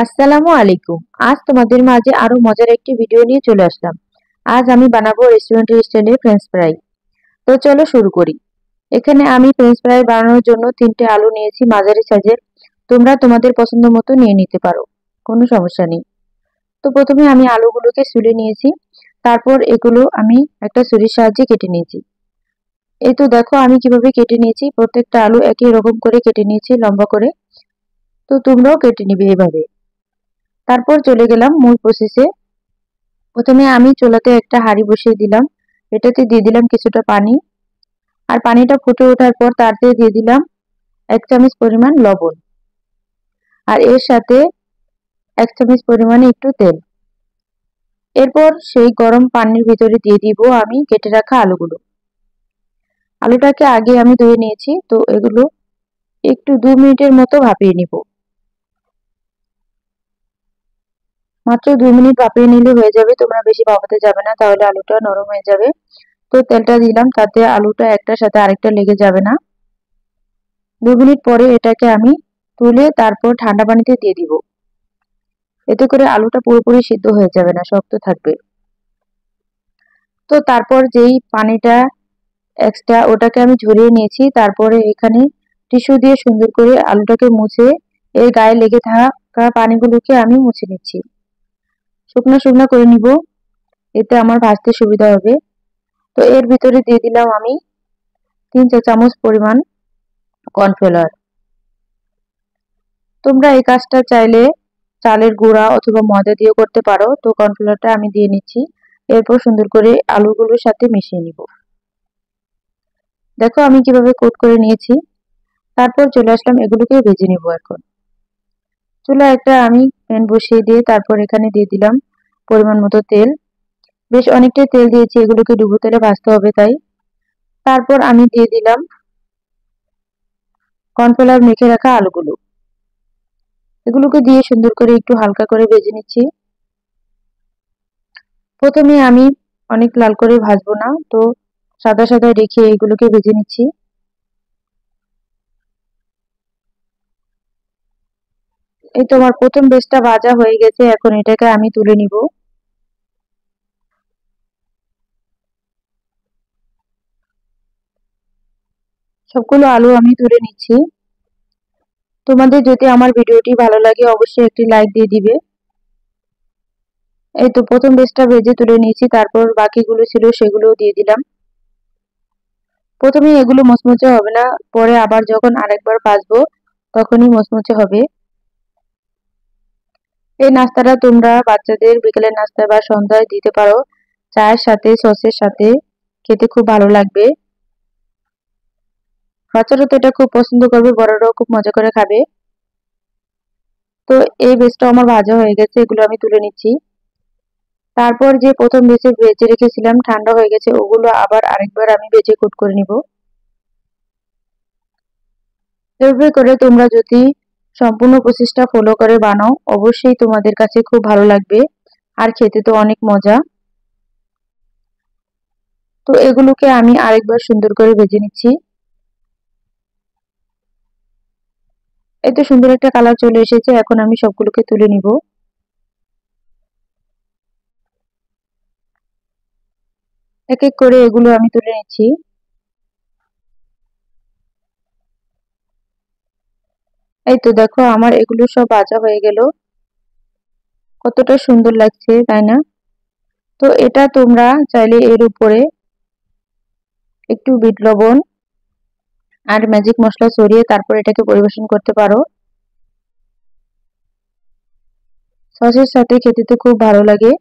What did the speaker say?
আসসালামু আলাইকুম। আজ তোমাদের মাঝে আরো মজার একটি ভিডিও নিয়ে চলে আসলাম। আজ আমি বানাবো রেস্টুরেন্টের স্টাইলে ফ্রেঞ্চ ফ্রাই। তো চলো শুরু করি। এখানে আমি ফ্রেঞ্চ ফ্রাই বানানোর জন্য 3টে আলু নিয়েছি মাঝারি সাইজের। তোমরা তোমাদের পছন্দ মতো নিয়ে নিতে পারো, কোনো সমস্যা নেই। তো প্রথমে আমি আলুগুলোকে ছুলে নিয়েছি, তারপর এগুলো আমি একটা ছুরির সাহায্যে কেটে নিয়েছি। এই তো দেখো আমি কিভাবে কেটে নিয়েছি, প্রত্যেকটা আলু একই রকম করে কেটে নিয়েছি লম্বা করে। তো তোমরাও কেটে নিবে এভাবে। তারপর চলে গেলাম মূল প্রসেসে। প্রথমে আমি চুলাতে একটা হাঁড়ি বসিয়ে দিলাম, এটাতে দিয়ে দিলাম কিছুটা পানি। আর পানিটা ফুটে ওঠার পর তাতে দিয়ে দিলাম 1 চামচ পরিমাণ লবণ, আর এর সাথে 1 চামচ পরিমাণে একটু তেল। এরপর সেই গরম পানির ভিতরে দিয়ে দিব আমি কেটে রাখা আলুগুলো। আলুটাকে আগে আমি ধুয়ে নিয়েছি, তো এগুলো একটু 2 মিনিটের মতো ভাপিয়ে নিব। মাত্র 2 মিনিট ভাপিয়ে নিলে হয়ে যাবে, তোমরা বেশি ভাপাতে যাবে না, তাহলে আলুটা নরম হয়ে যাবে। তো তেলটা দিলাম, তাতে আলুটা একটার সাথে আরেকটা লেগে যাবে না। 2 মিনিট পরে এটাকে আমি তুলে তারপর ঠান্ডা পানিতে দিয়ে দিব। এতে করে আলুটা পুরোপুরি সিদ্ধ হয়ে যাবে না, শক্ত থাকবে। তো তারপর যেই পানিটা এক্সট্রা ওটাকে আমি ঝরিয়ে নিয়েছি, তারপরে এখানে টিস্যু দিয়ে সুন্দর করে আলুটাকে মুছে এর গায়ে লেগে থাকা পানিগুলোকে আমি মুছে নিচ্ছি। শুকনো শুকনো করে নিব, এতে আমার ভাজতে সুবিধা হবে। তো এর ভিতরে দিয়ে দিলাম আমি 3 চা-চামচ পরিমাণ কর্নফ্লাওয়ার। তোমরা এই কাজটা চাইলে চালের গুঁড়া অথবা ময়দা দিয়ে করতে পারো। তো কর্নফ্লাওয়ারটা আমি দিয়ে নিচ্ছি, এরপর সুন্দর করে আলুগুলোর সাথে মিশিয়ে নিব। দেখো আমি কিভাবে কোট করে নিয়েছি। তারপর চলে আসলাম এগুলোকে ভেজে নিব। এখন চুলা একটা আমি প্যান বসিয়ে দিয়ে তারপর এখানে দিয়ে দিলাম পরিমাণ মতো তেল। বেশ অনেকটাই তেল দিয়েছি, এগুলোকে ডুবো তেলে ভাজতে হবে তাই। তারপর আমি দিয়ে দিলাম কর্নফ্লাওয়ার মেখে রাখা আলুগুলো। এগুলোকে দিয়ে সুন্দর করে একটু হালকা করে ভেজে নিচ্ছি। প্রথমে আমি অনেক লাল করে ভাজবো না, তো সাদা সাদা রেখে এগুলোকে ভেজে নিচ্ছি। এই তো আমার প্রথম বেচটা ভাজা হয়ে গেছে, এখন এটাকে আমি তুলে নিব। সবগুলো আলু আমি তুলে নিচ্ছি। তোমাদের যদি আমার ভিডিওটি ভালো লাগে অবশ্যই একটি লাইক দিয়ে দিবে। এই তো প্রথম বেচটা ভেজে তুলে নিয়েছি, তারপর বাকিগুলো ছিল সেগুলোও দিয়ে দিলাম। প্রথমে এগুলো মচমচে হবে না, পরে আবার যখন আরেকবার ভাজবো তখনই মচমচে হবে। এই নাস্তাটা তোমরা বাচ্চাদের বিকেলের নাস্তায় বা সন্ধ্যায় দিতে পারো, চায়ের সাথে সসের সাথে খেতে খুব ভালো লাগবে। বাচ্চারা তো এটা খুব পছন্দ করবে, বড়রাও খুব মজা করে খাবে। তো এই বেচটা আমার ভাজা হয়ে গেছে, এগুলো আমি তুলে নিচ্ছি। তারপর যে প্রথম বেচে ভেজে রেখেছিলাম ঠান্ডা হয়ে গেছে, ওগুলো আবার আরেকবার আমি ভেজে কোট করে নিব। এভাবে করে তোমরা যদি সম্পূর্ণ প্রসেসটা ফলো করে বানাও অবশ্যই তোমাদের কাছে খুব ভালো লাগবে, আর খেতে তো অনেক মজা। তো এগুলোকে আমি আরেকবার সুন্দর করে ভেজে নিচ্ছি। এই তো সুন্দর একটা কালার চলে এসেছে, এখন আমি সবগুলোকে তুলে নিব। এক এক করে এগুলো আমি তুলে নিচ্ছি। এই তো দেখো আমার এগুলো সব ভাজা হয়ে গেল, কতটা সুন্দর লাগছে তাই না? তো এটা তোমরা চাইলে এর উপরে একটু বিট লবণ আর ম্যাজিক মশলা ছড়িয়ে তারপর এটাকে পরিবেশন করতে পারো। সসের সাথে খেতে তো খুব ভালো লাগে।